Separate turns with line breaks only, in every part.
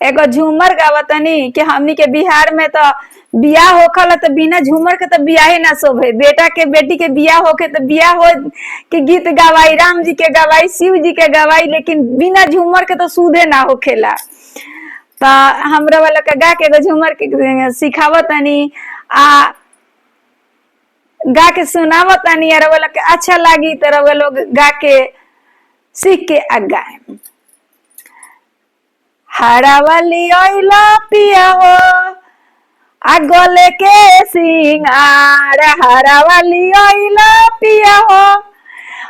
एगो झूमर गावतनी कि हमनी के बिहार में तो बियाह होखल तो बिना झूमर के तो बियाहे ना शोभे। बेटा के बेटी के बियाह होके तो बियाह हो के गीत गवाई, राम जी के गवाई, शिव जी के गवाई, लेकिन बिना झूमर के तो सुधे ना होखेला। तो हमरा वाला के गा के एगो झूमर के सिखावतनी आ गा के सुनावतनी, और वाला के अच्छा लागी तो रउआ लोग गा के सीख के आ गाए। हरावली ओइला पिया हो आ गले के सिंगार, हरावली ओइला पिया हो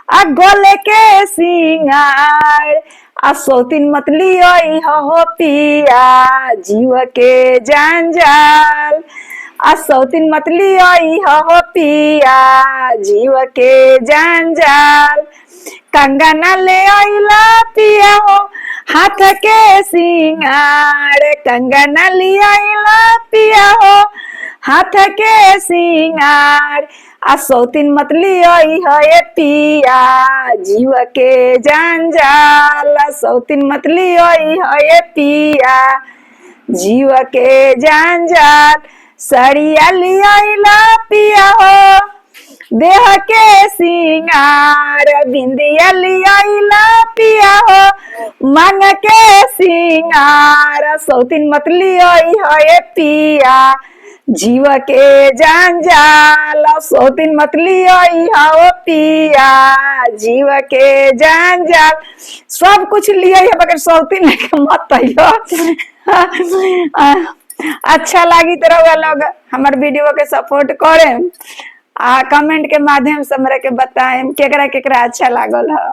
आ गले के सिंगार, आ सौतीन मतली ओई हो पिया जीव के जंजाल, आ सौतीन मतली ओई हो पिया जीव के जंजाल। कंगना ले ओइला पिया हो हाथ के सिंगार, कंगना ले ओइला पिया हो हाथ के सिंगार, आ सौतीन मतली ओई है पिया जीव के जंजाल, सौतीन मतली ओई है पिया जीव के जंजाल। सड़िया लियाइला पिया हो देह के सिंगार, बिंदिया लियाइला पिया हो मांग के सिंगार, सौतीन मतली ओई है पिया जीव के जंजाल, सौतीन मतली ओई हो पिया जीव के जंजाल। सब कुछ लिए है मगर सौतीन लेके मत आइयो। अच्छा लगी तो रउआ लोग हमार वीडियो के सपोर्ट करें आ कमेंट के माध्यम से हमरा के बताएं केकरा केकरा अच्छा लागल है।